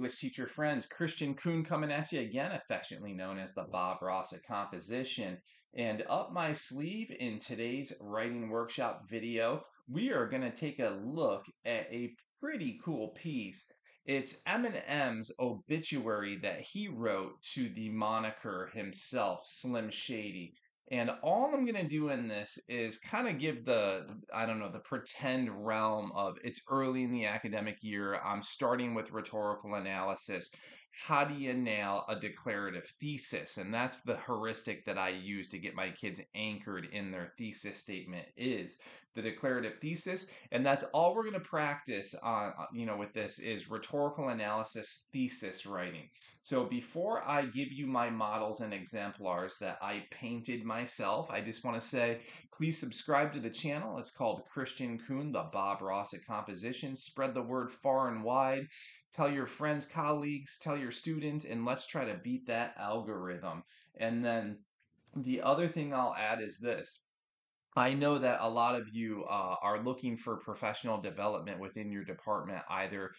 English teacher friends. Kristian Kuhn coming at you again, affectionately known as the Bob Ross of composition. And up my sleeve in today's writing workshop video, we are going to take a look at a pretty cool piece. It's Eminem's obituary that he wrote to the moniker himself, Slim Shady. And all I'm going to do in this is kind of give I don't know, the pretend realm of it's early in the academic year. I'm starting with rhetorical analysis. How do you nail a declarative thesis? And that's the heuristic that I use to get my kids anchored in their thesis statement is the declarative thesis. And that's all we're going to practice on, with this is rhetorical analysis thesis writing. So before I give you my models and exemplars that I painted myself, I just want to say, please subscribe to the channel. It's called Kristian Kuhn, the Bob Ross of composition. Spread the word far and wide. Tell your friends, colleagues, tell your students, and let's try to beat that algorithm. And then the other thing I'll add is this. I know that a lot of you are looking for professional development within your department, either,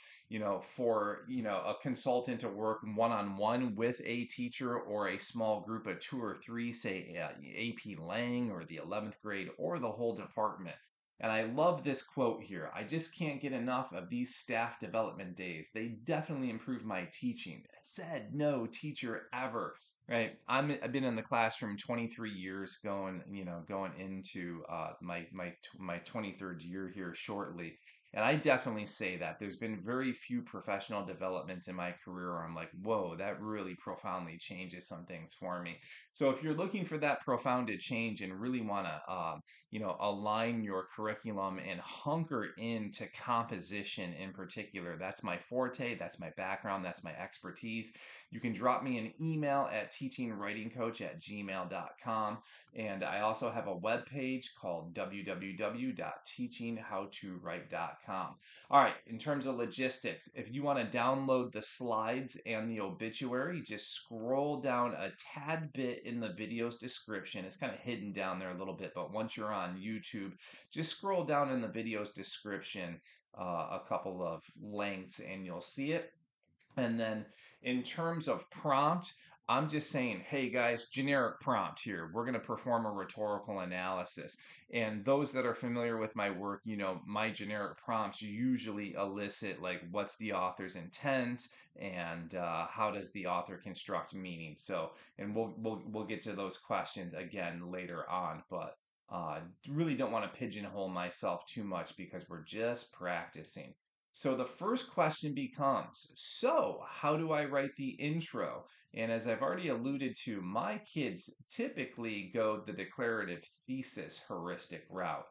for, a consultant to work one-on-one with a teacher or a small group of two or three, say AP Lang or the 11th grade or the whole department. And I love this quote here. I just can't get enough of these staff development days. They definitely improve my teaching. Said no teacher ever. Right. I've been in the classroom 23 years going into my 23rd year here shortly. And I definitely say that there's been very few professional developments in my career where I'm like, whoa, that really profoundly changes some things for me. So if you're looking for that profound change and really want to, align your curriculum and hunker into composition in particular, that's my forte, that's my background, that's my expertise. You can drop me an email at teachingwritingcoach@gmail.com. And I also have a webpage called www.teachinghowtowrite.com. All right, in terms of logistics, if you want to download the slides and the obituary, just scroll down a tad bit in the video's description. It's kind of hidden down there a little bit, but once you're on YouTube, just scroll down in the video's description a couple of lengths and you'll see it. And then in terms of prompt, I'm just saying, hey guys, generic prompt here. We're going to perform a rhetorical analysis. And those that are familiar with my work, my generic prompts usually elicit like what's the author's intent and how does the author construct meaning. So, and we'll get to those questions again later on, but really don't want to pigeonhole myself too much because we're just practicing. So the first question becomes, so how do I write the intro? And as I've already alluded to, my kids typically go the declarative thesis heuristic route.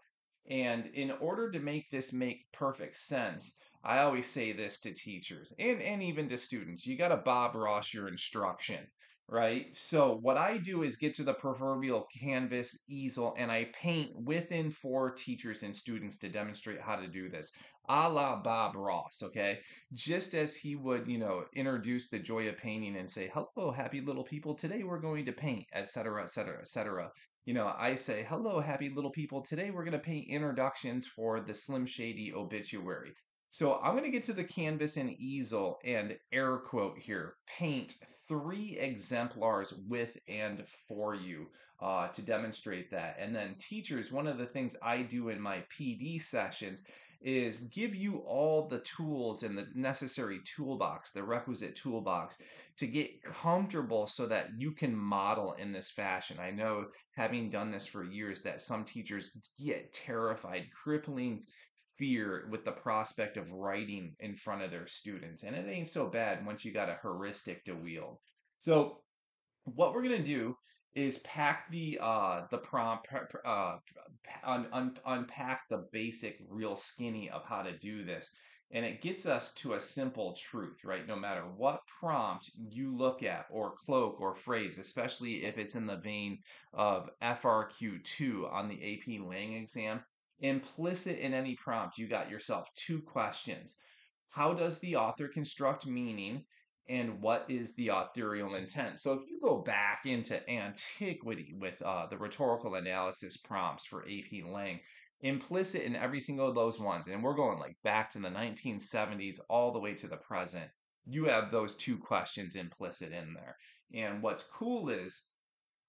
And in order to make this make perfect sense, I always say this to teachers and even to students, you got to Bob Ross your instruction, right? So what I do is get to the proverbial canvas easel and I paint within for teachers and students to demonstrate how to do this, a la Bob Ross, okay? Just as he would, introduce the joy of painting and say, hello, happy little people, today we're going to paint, etc., etc., etc. I say, hello, happy little people, today we're going to paint introductions for the Slim Shady obituary. So I'm going to get to the canvas and easel and air quote here, paint 3 exemplars with and for you to demonstrate that. And then teachers, one of the things I do in my PD sessions is give you all the tools and the necessary toolbox, the requisite toolbox to get comfortable so that you can model in this fashion. I know having done this for years that some teachers get terrified, crippling fear with the prospect of writing in front of their students. And it ain't so bad once you got a heuristic to wield. So what we're going to do is pack the prompt, unpack the basic real skinny of how to do this. And it gets us to a simple truth, right? No matter what prompt you look at or cloak or phrase, especially if it's in the vein of FRQ2 on the AP Lang exam, implicit in any prompt, you got yourself 2 questions. How does the author construct meaning? And what is the authorial intent? So if you go back into antiquity with the rhetorical analysis prompts for AP Lang, implicit in every single of those ones, and we're going like back to the 1970s all the way to the present, You have those two questions implicit in there. And what's cool is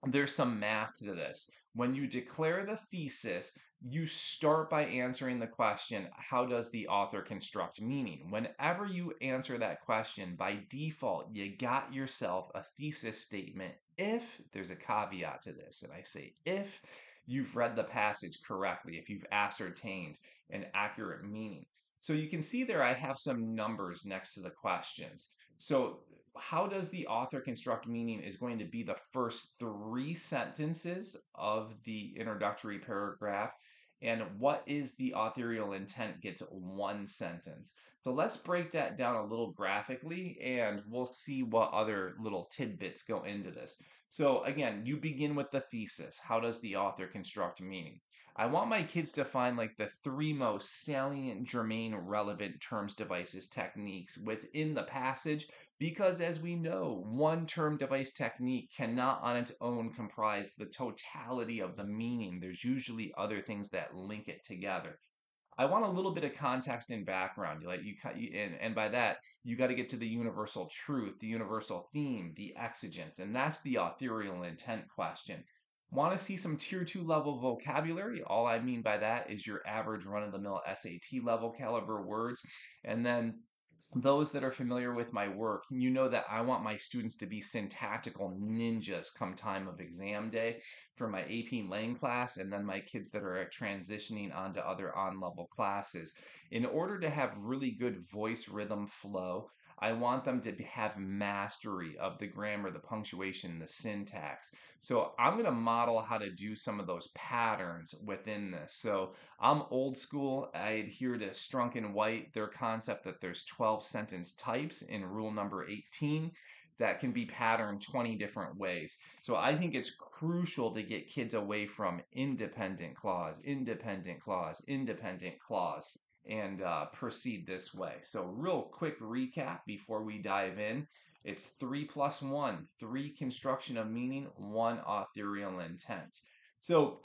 there's some math to this. When you declare the thesis, you start by answering the question, how does the author construct meaning? Whenever you answer that question, by default, you got yourself a thesis statement if there's a caveat to this. And I say if you've read the passage correctly, if you've ascertained an accurate meaning. So you can see there I have some numbers next to the questions. So how does the author construct meaning is going to be the first three sentences of the introductory paragraph. And what is the authorial intent gets one sentence. So let's break that down a little graphically and we'll see what other little tidbits go into this. So again, you begin with the thesis. How does the author construct meaning? I want my kids to find like the three most salient, germane, relevant terms, devices, techniques within the passage because, as we know, one term, device, technique cannot on its own comprise the totality of the meaning. There's usually other things that link it together. I want a little bit of context and background. And by that, you got to get to the universal truth, the universal theme, the exigence, and that's the authorial intent question. Want to see some tier two level vocabulary? All I mean by that is your average run of the mill SAT level caliber words. And then those that are familiar with my work, you know that I want my students to be syntactical ninjas come time of exam day for my AP Lang class, and then my kids that are transitioning onto other on-level classes. In order to have really good voice rhythm flow, I want them to have mastery of the grammar, the punctuation, the syntax. So I'm going to model how to do some of those patterns within this. So I'm old school. I adhere to Strunk and White, their concept that there's 12 sentence types in rule number 18 that can be patterned 20 different ways. So I think it's crucial to get kids away from independent clause, independent clause, independent clause, and proceed this way. So real quick recap before we dive in. It's 3 plus 1, 3 construction of meaning, 1 authorial intent. So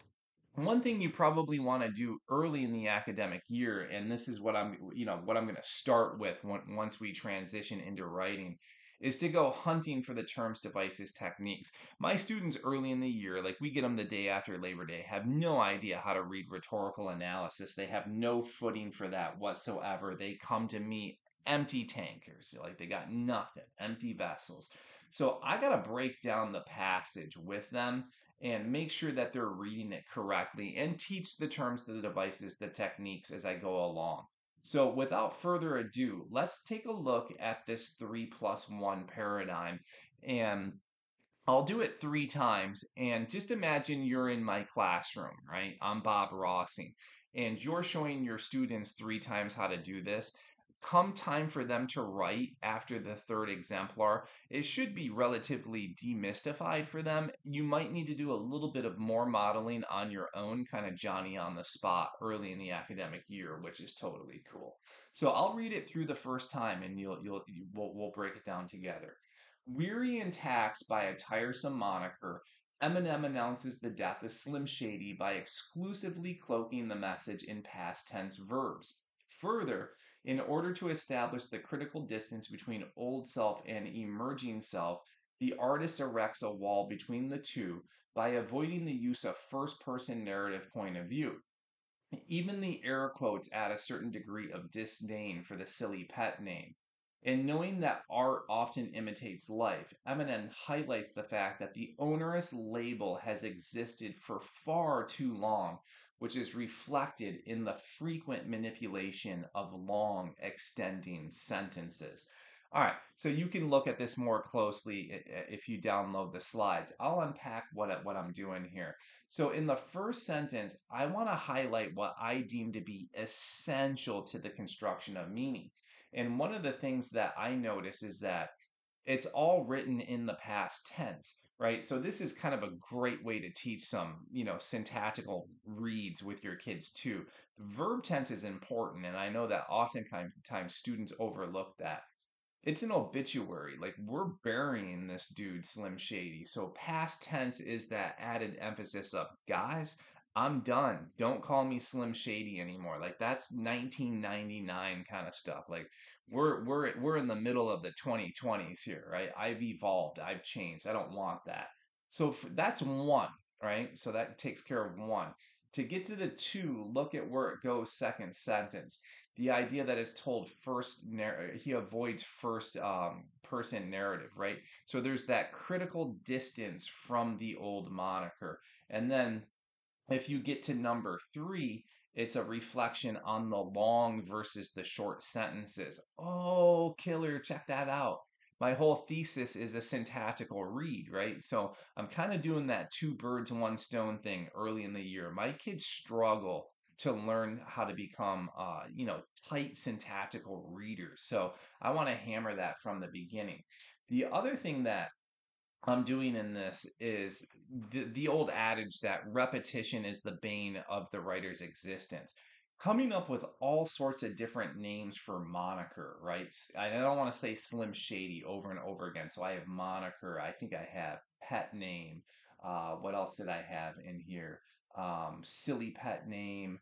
one thing you probably want to do early in the academic year, and this is what I'm going to start with once we transition into writing, is to go hunting for the terms, devices, techniques. My students early in the year, like we get them the day after Labor Day, have no idea how to read rhetorical analysis. They have no footing for that whatsoever. They come to me empty tankers, like they got nothing, empty vessels. So I got to break down the passage with them and make sure that they're reading it correctly and teach the terms, the devices, the techniques as I go along. So without further ado, let's take a look at this 3 plus 1 paradigm. And I'll do it 3 times. And just imagine you're in my classroom, right? I'm Bob Rossing, and you're showing your students 3 times how to do this. Come time for them to write after the third exemplar, it should be relatively demystified for them. You might need to do a little bit of more modeling on your own, kind of Johnny on the spot early in the academic year, which is totally cool. So I'll read it through the first time, and we'll break it down together. Weary and taxed by a tiresome moniker, Eminem announces the death of Slim Shady by exclusively cloaking the message in past tense verbs. Further, in order to establish the critical distance between old self and emerging self, the artist erects a wall between the two by avoiding the use of first person narrative point of view. Even the air quotes add a certain degree of disdain for the silly pet name. And knowing that art often imitates life, Eminem highlights the fact that the onerous label has existed for far too long, which is reflected in the frequent manipulation of long, extending sentences. All right, so you can look at this more closely if you download the slides. I'll unpack what I'm doing here. So in the first sentence, I want to highlight what I deem to be essential to the construction of meaning. And one of the things that I notice is that it's all written in the past tense, right? So this is kind of a great way to teach some, syntactical reads with your kids too. The verb tense is important, and I know that oftentimes students overlook that. It's an obituary. Like we're burying this dude, Slim Shady. So past tense is that added emphasis of guys. I'm done. Don't call me Slim Shady anymore. Like that's 1999 kind of stuff. Like we're in the middle of the 2020s here, right? I've evolved, I've changed. I don't want that. So that's one, right? So that takes care of one. To get to the two, look at where it goes second sentence. The idea that it's told first, he avoids first person narrative, right? So there's that critical distance from the old moniker. And then if you get to number three, it's a reflection on the long versus the short sentences. Oh, killer, check that out. My whole thesis is a syntactical read, right? So I'm kind of doing that two birds, one stone thing early in the year. My kids struggle to learn how to become, tight syntactical readers. So I want to hammer that from the beginning. The other thing that I'm doing in this is the old adage that repetition is the bane of the writer's existence. Coming up with all sorts of different names for moniker, right? I don't want to say Slim Shady over and over again. So I have moniker. I think I have pet name. What else did I have in here? Silly pet name,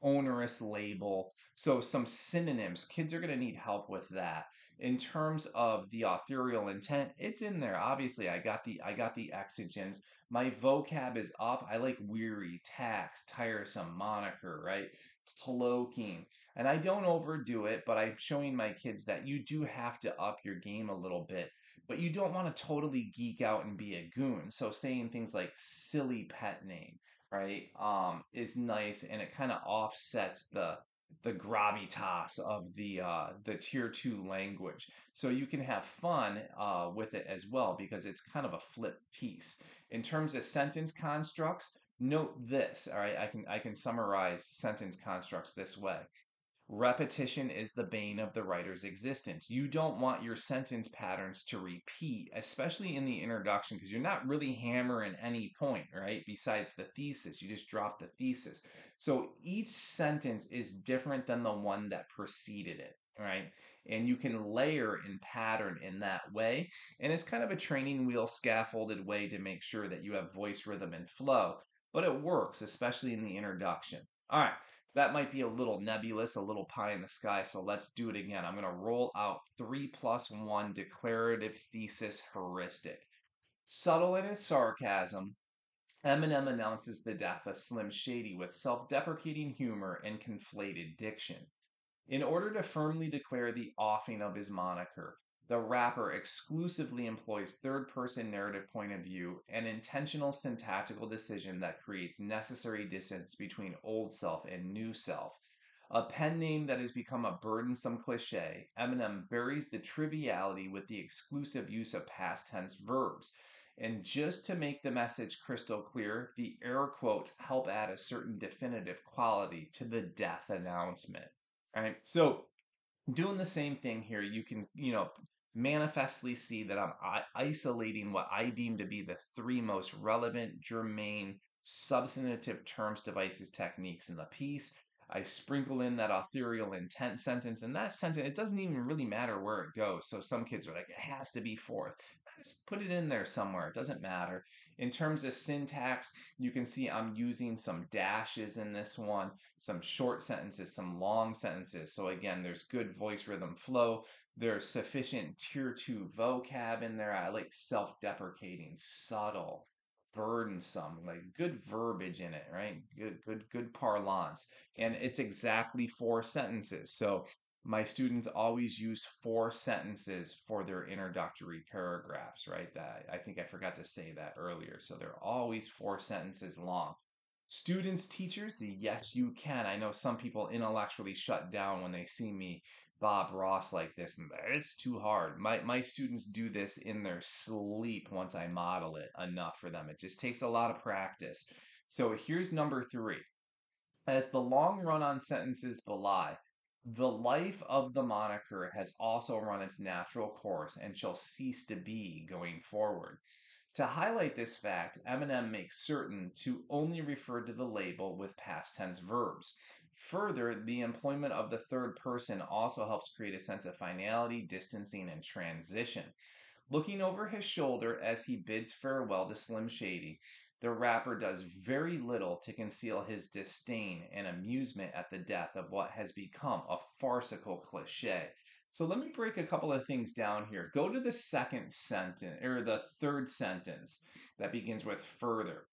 onerous label. So some synonyms. Kids are going to need help with that. In terms of the authorial intent, it's in there. Obviously, I got the exigence. My vocab is up. I like weary, tax, tiresome, moniker, right? Cloaking. And I don't overdo it, but I'm showing my kids that you do have to up your game a little bit. But you don't want to totally geek out and be a goon. So saying things like silly pet name, right, is nice, and it kind of offsets the gravitas of the tier two language. So you can have fun with it as well because it's kind of a flip piece. In terms of sentence constructs, note this. All right, I can summarize sentence constructs this way. Repetition is the bane of the writer's existence. You don't want your sentence patterns to repeat, especially in the introduction, because you're not really hammering any point, right? Besides the thesis, you just drop the thesis. So each sentence is different than the one that preceded it, right? And you can layer and pattern in that way. And it's kind of a training wheel scaffolded way to make sure that you have voice, rhythm, and flow. But it works, especially in the introduction. All right. That might be a little nebulous, a little pie in the sky. So let's do it again. I'm going to roll out 3+1 declarative thesis heuristic. Subtle in its sarcasm, Eminem announces the death of Slim Shady with self deprecating humor and conflated diction. In order to firmly declare the offing of his moniker, the rapper exclusively employs third person narrative point of view, an intentional syntactical decision that creates necessary distance between old self and new self. A pen name that has become a burdensome cliche, Eminem buries the triviality with the exclusive use of past tense verbs. And just to make the message crystal clear, the air quotes help add a certain definitive quality to the death announcement. All right. So doing the same thing here, you can, manifestly see that I'm isolating what I deem to be the three most relevant, germane, substantive terms, devices, techniques in the piece. I sprinkle in that authorial intent sentence, and that sentence, it doesn't even really matter where it goes. So some kids are like, it has to be fourth. Just put it in there somewhere. It doesn't matter. In terms of syntax, you can see I'm using some dashes in this one, some short sentences, some long sentences. So again, there's good voice rhythm flow. There's sufficient tier two vocab in there. I like self-deprecating, subtle, burdensome, like good verbiage in it, right? Good parlance. And it's exactly four sentences. So my students always use four sentences for their introductory paragraphs, right? That I think I forgot to say that earlier. So they're always four sentences long. Students, teachers, yes, you can. I know some people intellectually shut down when they see me Bob Ross like this, and it's too hard. My students do this in their sleep once I model it enough for them. It just takes a lot of practice. So here's number three. As the long run on sentences belie, the life of the moniker has also run its natural course and shall cease to be going forward. To highlight this fact, Eminem makes certain to only refer to the label with past tense verbs. Further, the employment of the third person also helps create a sense of finality, distancing, and transition. Looking over his shoulder as he bids farewell to Slim Shady, The rapper does very little to conceal his disdain and amusement at the death of what has become a farcical cliche. So let me break a couple of things down here. Go to the second sentence, or the third sentence that begins with further.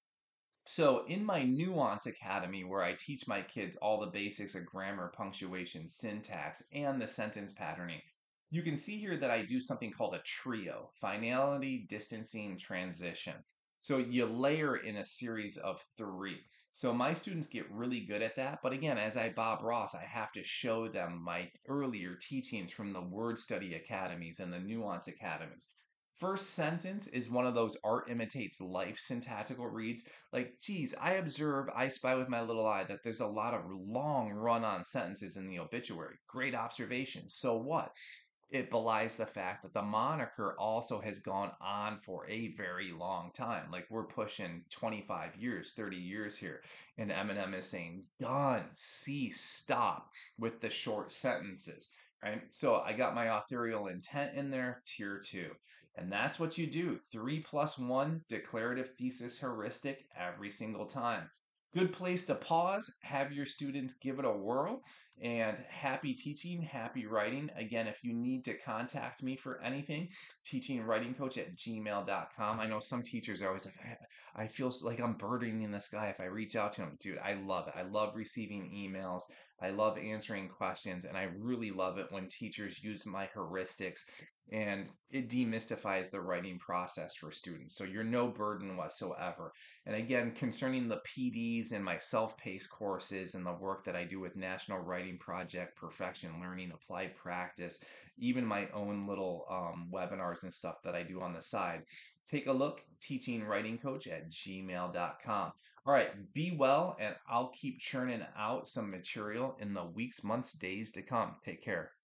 So, in my Nuance Academy, where I teach my kids all the basics of grammar, punctuation, syntax, and the sentence patterning, you can see here that I do something called a trio: finality, distancing, transition. So, you layer in a series of three. So, my students get really good at that. But again, as I Bob Ross, I have to show them my earlier teachings from the Word Study Academies and the Nuance Academies. First sentence is one of those art imitates life syntactical reads. Like, geez, I observe, I spy with my little eye that there's a lot of long run on sentences in the obituary. Great observation. So what? It belies the fact that the moniker also has gone on for a very long time. Like, we're pushing 25 years, 30 years here. And Eminem is saying, done, cease, stop with the short sentences, right? So I got my authorial intent in there, tier two. And that's what you do. 3+1, declarative, thesis, heuristic, every single time. Good place to pause, have your students give it a whirl, and happy teaching, happy writing. Again, if you need to contact me for anything, teachingwritingcoach@gmail.com. I know some teachers are always like, I feel like I'm burdening this guy if I reach out to him. Dude, I love it. I love receiving emails. I love answering questions, and I really love it when teachers use my heuristics and it demystifies the writing process for students. So you're no burden whatsoever. And again, concerning the PDs and my self-paced courses and the work that I do with National Writing Project, Perfection Learning, Applied Practice, even my own little webinars and stuff that I do on the side, take a look, teachingwritingcoach@gmail.com. All right, be well, and I'll keep churning out some material in the weeks, months, days to come. Take care.